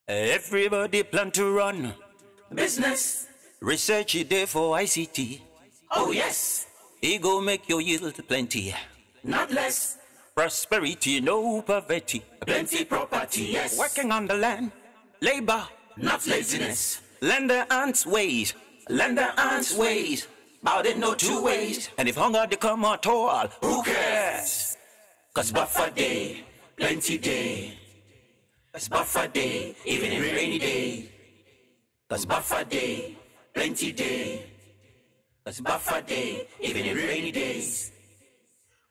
Everybody plan to run business. Research it there for ICT. Oh yes, it go make your yield plenty, not less. Prosperity, no poverty, plenty property, yes. Working on the land, labor, not laziness. Lender ants ways, about it no two ways. And if hunger they come at all, who cares? Cause buffer day, plenty day. Cause buffer day, even in rainy day. Cause buffer day, plenty day. Cause buffer day, even in rainy days.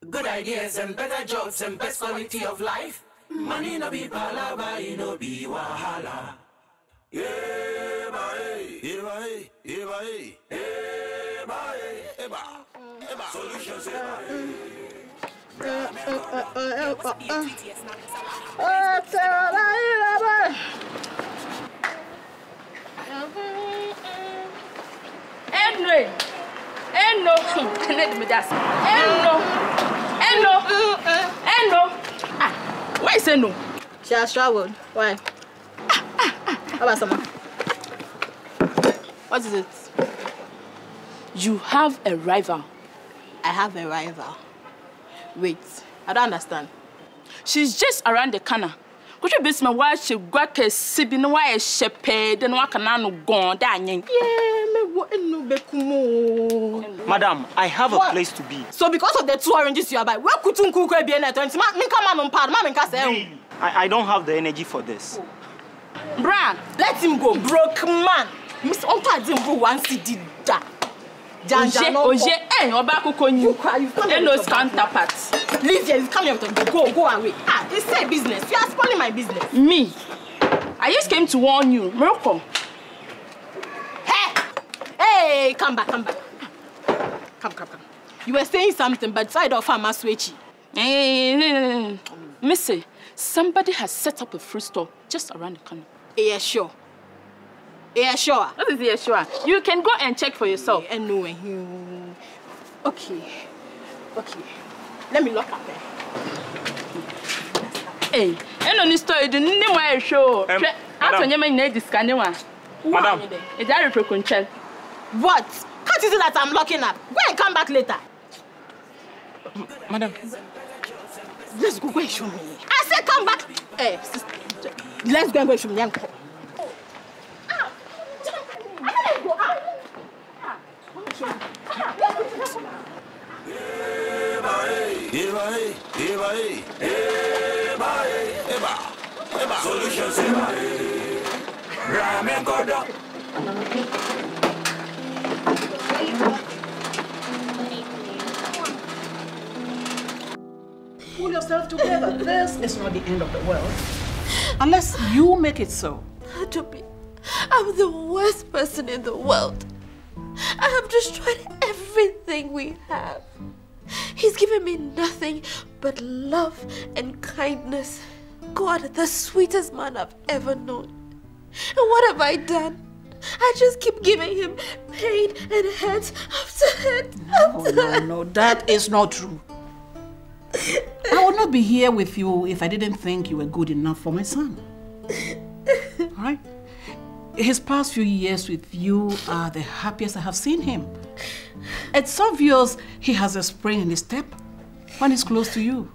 Good ideas and better jobs and best quality of life. Money no be palava, it no be wahala. Yeah, bye, solutions, Why say no? She has traveled. Why? How about someone? What is it? You have a rival. I have a rival. Wait, I don't understand. She's just around the corner. Could you be my wife? She got a sibling, why she paid and what can I no go down? Yeah, Madam, I have a place to be. So because of the 2 oranges you are by, where could you cook a bien at 20? I don't have the energy for this. Bran, let him go, broke man. Miss Onta didn't go once he did that. Counterparts. Leave here, come here, go away. Ah, it's a business. You are spoiling my business. Me? I just came to warn you, Morocco. Hey, come back. Come. You were saying something, but side of her maswechi. Hey, Missy, somebody has set up a fruit store just around the corner. Yeah, sure. What is it, sure? You can go and check for yourself. Anyway, okay. Let me lock up there. Hey, and on this story, you didn't know why I show. After you made this kind of one. Madam. Is that a preconcept? What? Can't you see that I'm locking up? Go and come back later. Madam. Let's go and show me. I said come back. Hey, sister. Let's go and show me. Solutions, Pull yourself together. This is not the end of the world. Unless you make it so. Toby, I'm the worst person in the world. I have destroyed everything we have. He's given me nothing but love and kindness. God, the sweetest man I've ever known. And what have I done? I just keep giving him pain and hurt after hurt after hurt. No, that is not true. I would not be here with you if I didn't think you were good enough for my son. All right? His past few years with you are the happiest I have seen him. It's obvious he has a spring in his step when he's close to you.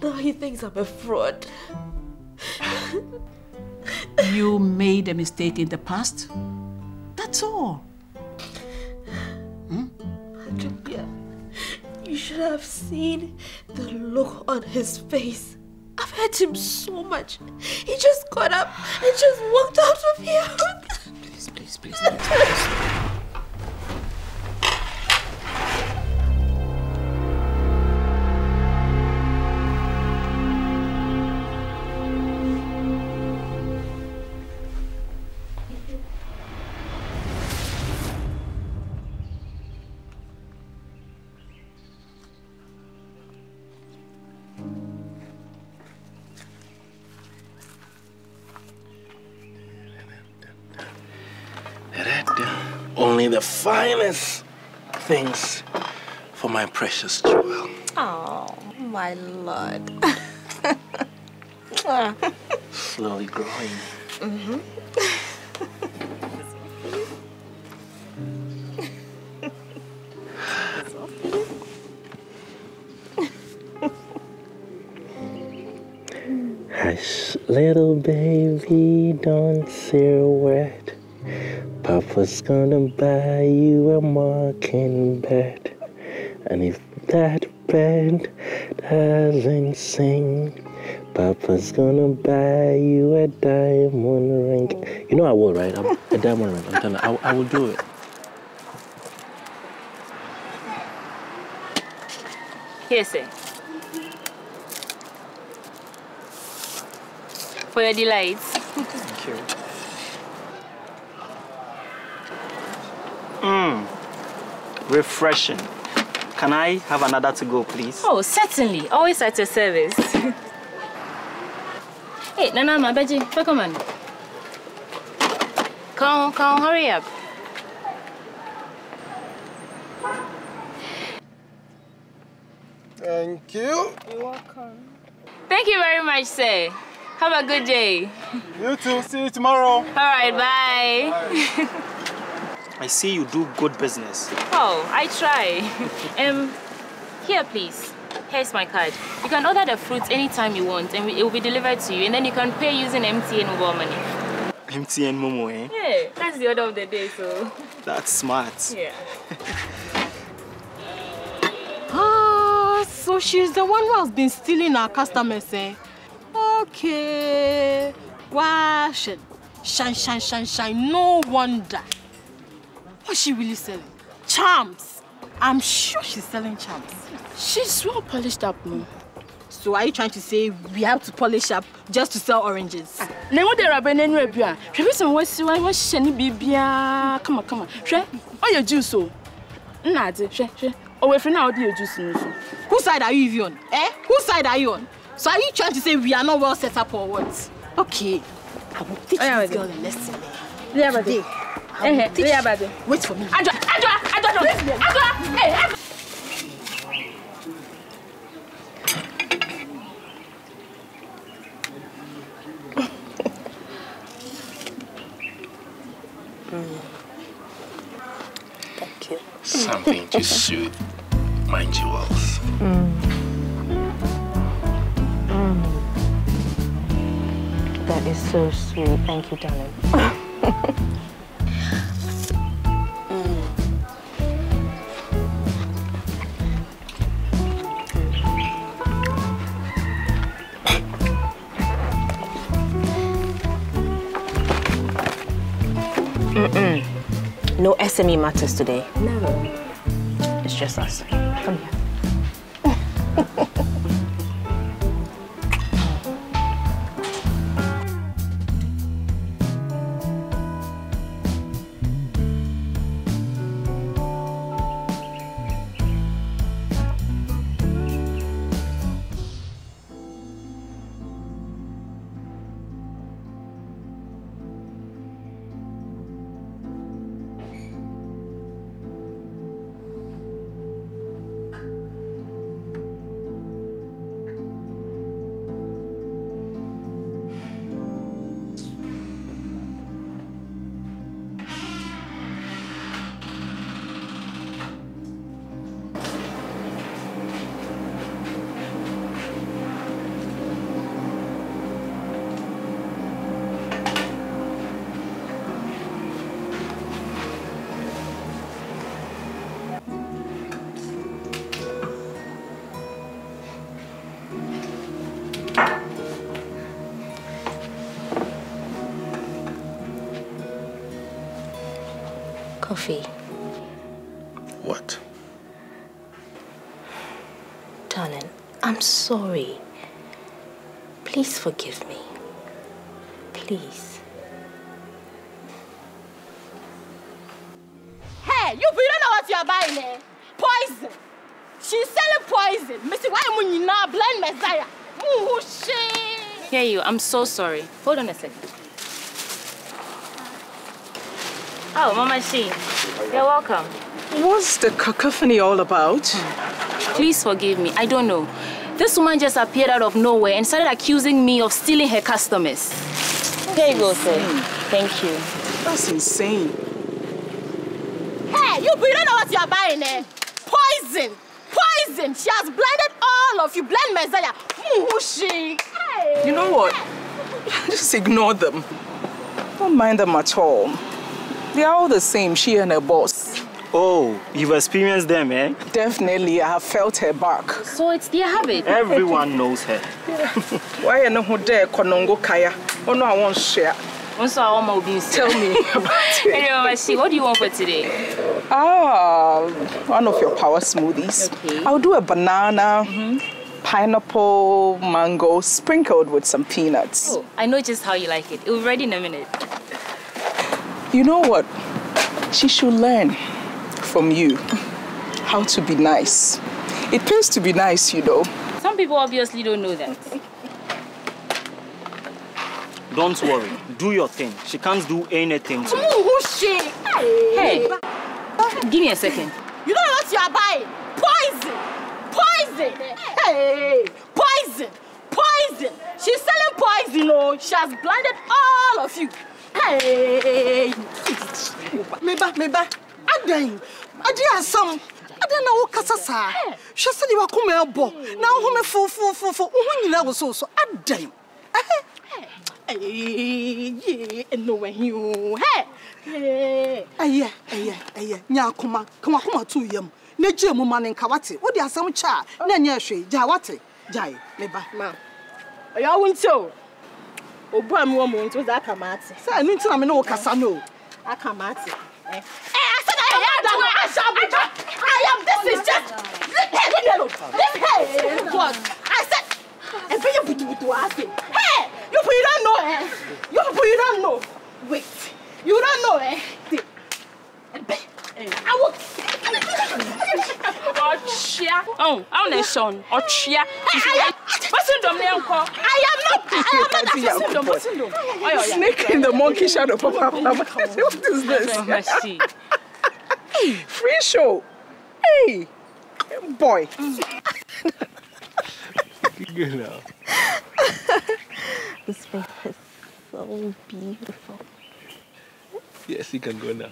Now he thinks I'm a fraud. You made a mistake in the past. That's all. Yeah. You should have seen the look on his face. I've hurt him so much. He just got up and just walked out of here. Please. Only the finest things for my precious jewel. Oh, my lord. slowly growing. Mm-hmm. Hush, little baby, don't say a word. Papa's gonna buy you a mockingbird. And if that bird doesn't sing, Papa's gonna buy you a diamond ring. You know I will, right? A diamond ring. I'm telling you, I will do it. Here, sir. For your delights. Thank you. Refreshing. Can I have another to go, please? Oh, certainly. Always at your service. Hey, Nana, my Beji, welcome on. Come, hurry up. Thank you. You're welcome. Thank you very much, sir. Have a good day. You too. See you tomorrow. All right, bye. I see you do good business. Oh, I try. Here, please. Here's my card. You can order the fruits anytime you want, and it will be delivered to you. And then you can pay using MTN mobile money. MTN Momo, eh? Yeah, that's the order of the day, so. That's smart. Yeah. So she's the one who has been stealing our customers, eh? Okay. Wash it. Shine. No wonder. What's she really selling? Charms. I'm sure she's selling charms. She's well polished up, no? So are you trying to say we have to polish up just to sell oranges? Now what they're been anywhere, Bia. Some what's shiny bibia. Come on. Share. Oh, your juice, so. Nadi, share. Oh, if you now do your juice, whose side are you even on? Eh? Whose side are you on? So are you trying to say we are not well set up or what? Okay. I will teach this girl a lesson. Yeah, buddy. Wait for me. Adwa. Hey. Thank you. Something to soothe my jewels. That is so sweet. Thank you, darling. No SME matters today. No. It's just us. Come here. Coffee. What? Darling, I'm sorry. Please forgive me. Please. Hey, you don't know what you are buying, eh? Poison. She's selling poison. Missy, why am I not blind Messiah? Oh, shit. Hear you. I'm so sorry. Hold on a second. Oh, Mama She. You're welcome. What's the cacophony all about? Please forgive me. I don't know. This woman just appeared out of nowhere and started accusing me of stealing her customers. Here you go, sir. Thank you. That's insane. Hey, you don't know what you're buying, eh? Poison! Poison! She has blinded all of you. Blind Messiah. Who's she? Hey. You know what? Just ignore them. Don't mind them at all. They are all the same, she and her boss. Oh, you've experienced them, eh? Definitely, I have felt her back. So it's their habit. Everyone knows her. Why you know who there konongo kaya? Oh no, I won't share. Tell me about it. Anyway, what do you want for today? One of your power smoothies. Okay. I'll do a banana, pineapple, mango, sprinkled with some peanuts. Oh, I know just how you like it. It will be ready in a minute. You know what? She should learn from you how to be nice. It pays to be nice, you know. Some people obviously don't know that. Don't worry. Do your thing. She can't do anything to you. Who's she? Hey, give me a second. You don't know what you are buying. Poison! Poison! Hey! Poison! Poison! She's selling poison, oh. She has blinded all of you. Hey! Meba. Adan. Adi asam. Adan na wo kasa sa. Hwe se di wa koma ebo. Na wo me fu. Wo nyina wo so. Adan. Hey, no way you. Hey. Aye. Nya akoma. Koma tu yam. Na gye mu ma ne nka wate. Wo di asam cha na nya hwe. Ja wate. Jai. Meba. Ma. Oya wunto. Obu ami wo mo nto za akamate. Sa ni ntina me na wo kasa no. Akamate. I said I am. This is just. This is what I said. And pay your butu asking. Hey, you don't know, eh? You don't know. Wait, you don't know, eh? I will. Oh, I'm not son. Ochia. What's in the name? I am not. Snake in the monkey shadow. What is this? Free show. Hey, boy. Good now. This face is so beautiful. Yes, you can go now.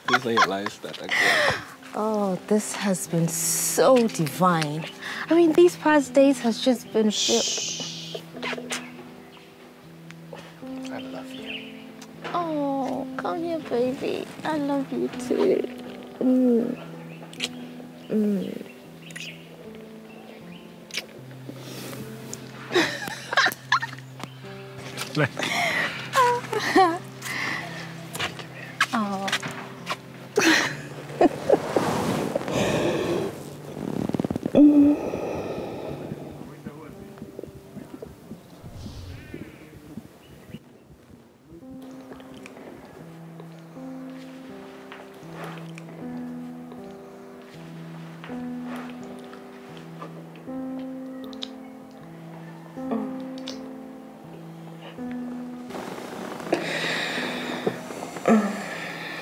This is your lifestyle. Oh, this has been so divine. I mean, these past days has just been I love you. Oh, come here, baby. I love you too. Oh.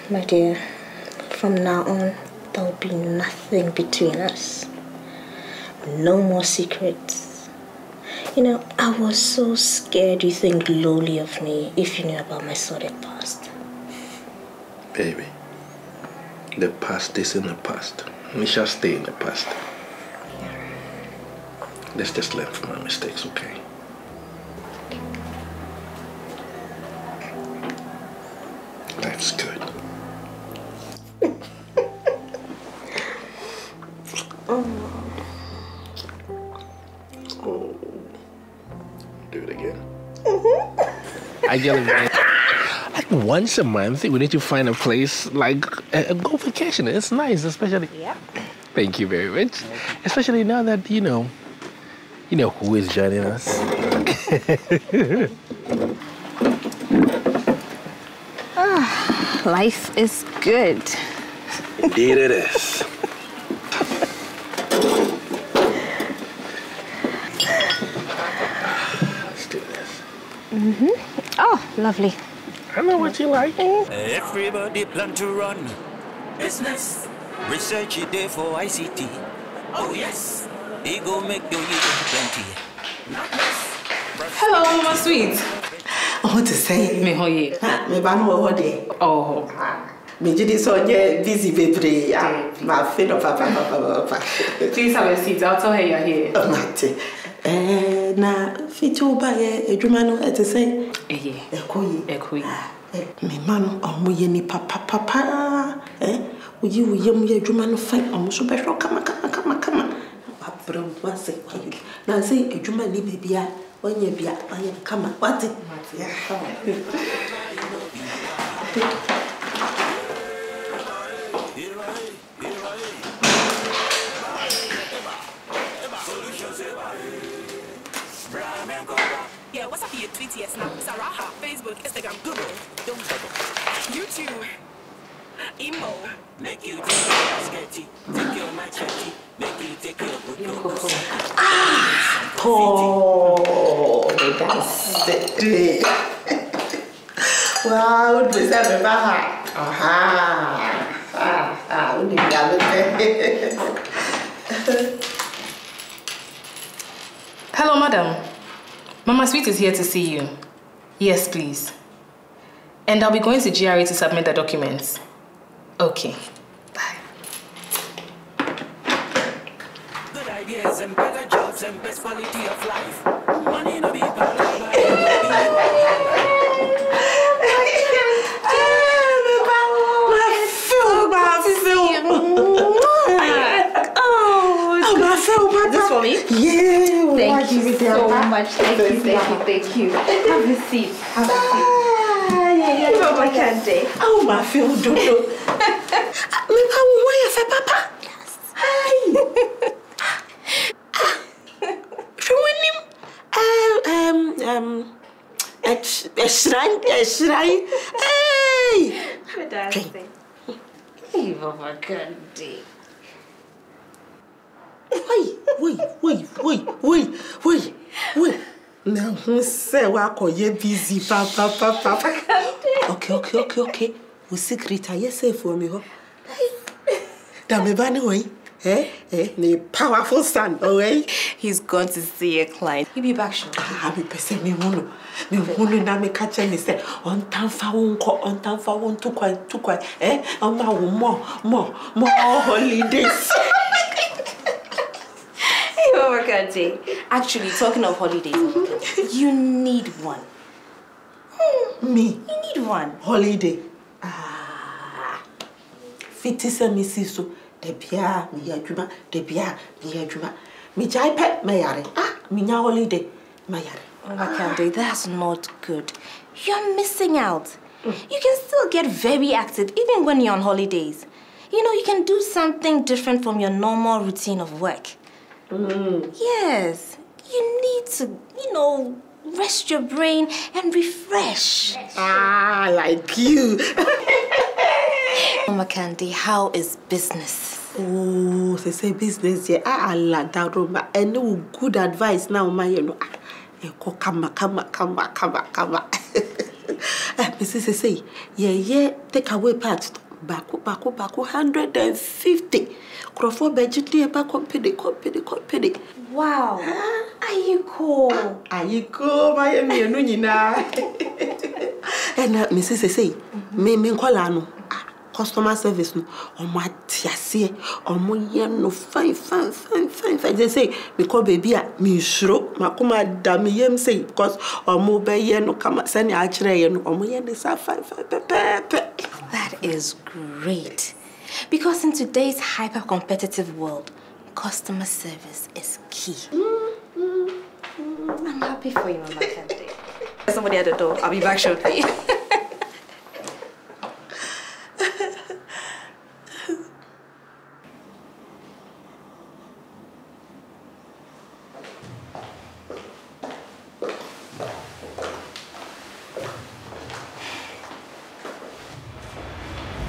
My dear, from now on, there'll be nothing between us. No more secrets. You know, I was so scared you think lowly of me if you knew about my sordid past. Baby, the past is in the past. We shall stay in the past. Let's just learn from our mistakes, okay? Life's good. Do it again. Ideally, like once a month, we need to find a place like a go vacation. It's nice, especially. Yeah. Thank you very much. Especially now that you know who is joining us. Life is good. Indeed it is. Let's do this. Oh, lovely. I know what you like. Everybody plan to run. Business. Research it there for ICT. Oh yes. He go make your year plenty. Hello, Mama Sweet. What to say? Me how ye? Me ba no wo de. Oh. Me jidi so nye busy baby. My friend of papa. Please have a seat. I'll tell her you're here. Mate. Na fitu ba ye adwuma no e te say. Ekoyi. Me man omo ye ni papa. Uyi mu ye adwuma no fine omo so be hwo kama. Abram wase. Na say adwuma ni bebia onye bia aye kama. What? Yeah. Yeah, what's up here? Tweet, yes, now. Saraha, Facebook, Instagram, Google, YouTube, Emo. Make you take your sketchy, take your machete, make you take your Oh, that's it. Wow, does that remember? Hello, madam. Mama Sweet is here to see you. Yes, please. And I'll be going to GRA to submit the documents. Okay. Bye. good ideas and better jobs and best quality of life. Money no be This for me? Yeah. Thank you so much. Thank you. Have a seat. Oh, my Kente. Oh, my feel dodo. Why is it, Papa? A shrine. Hey! Hey, Mama Kente. Wait. Now, who say you're busy, Papa? Okay. We secret, yes, say for me, Damn, the powerful son, alright? He's gone to see a client. He'll be back soon. I'll be person me mono. Na me catch me say on time for one too quiet. On more holidays. Hey, Mama Kente. Actually, talking of holidays, you need one. Me? You need one. Holiday. Fitisa me so. Debia, me adwuma. Me jai pet me yare. Me nya holiday. Me yare. Mama Kente, that's not good. You're missing out. You can still get very active even when you're on holidays. You know, you can do something different from your normal routine of work. Yes. You need to, rest your brain and refresh. Like you. Mama Kente, how is business? Oh, they say business, yeah. Allah, and no good advice now, Come. Mrs. say, yeah, take away parts. Back, 150. Crawford budget, back company. Wow. Are you cool, my Nunina? And Mrs. say, me call customer service no my tiasie no fine they say because baby me sure makoma dam yem say because be ye no come send actually ye no ye no fine pepe. That is great, because in today's hyper competitive world, customer service is key. I'm happy for you, Mama Kente. There's somebody at the door. I'll be back shortly.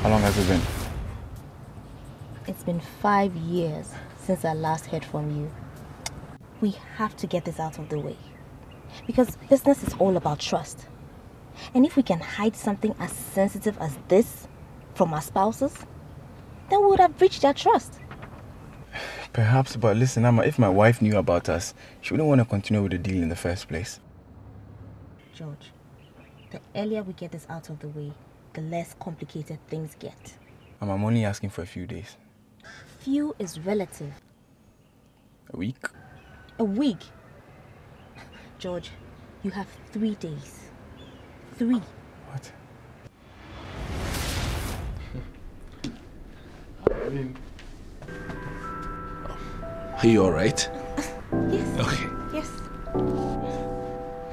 How long has it been? It's been 5 years since I last heard from you. We have to get this out of the way. Because business is all about trust. And if we can hide something as sensitive as this from our spouses, then we would have breached their trust. Perhaps, but listen, Amma, if my wife knew about us, she wouldn't want to continue with the deal in the first place. George, the earlier we get this out of the way, the less complicated things get. I'm only asking for a few days. Few is relative. A week? A week? George, you have 3 days. 3. What? I mean... Are you alright? Yes. Okay. Yes.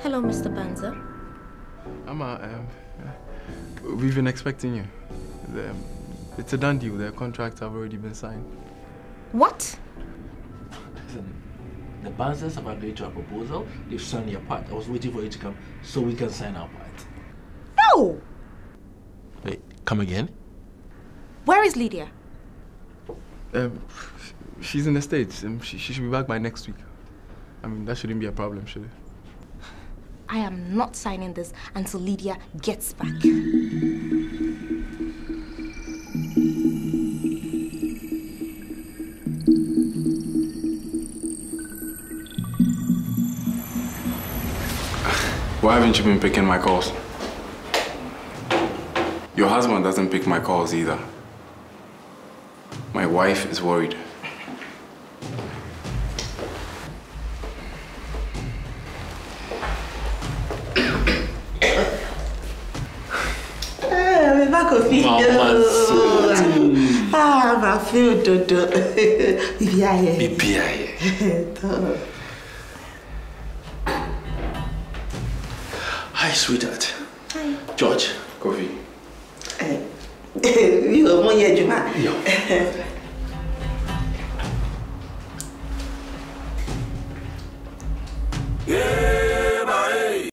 Hello, Mr. Banzer. Amma, we've been expecting you. It's a done deal. The contracts have already been signed. What? Listen, the Banzers have agreed to our proposal. They've signed your part. I was waiting for you to come so we can sign our part. No! Wait, come again? Where is Lydia? She's in the States. She should be back by next week. I mean, that shouldn't be a problem, should it? I am not signing this until Lydia gets back. Why haven't you been picking my calls? Your husband doesn't pick my calls either. My wife is worried. Ma fille dodo. Bibiaye. Hi, sweetheart. Hi. George. Coffee. You are more yet, Juma.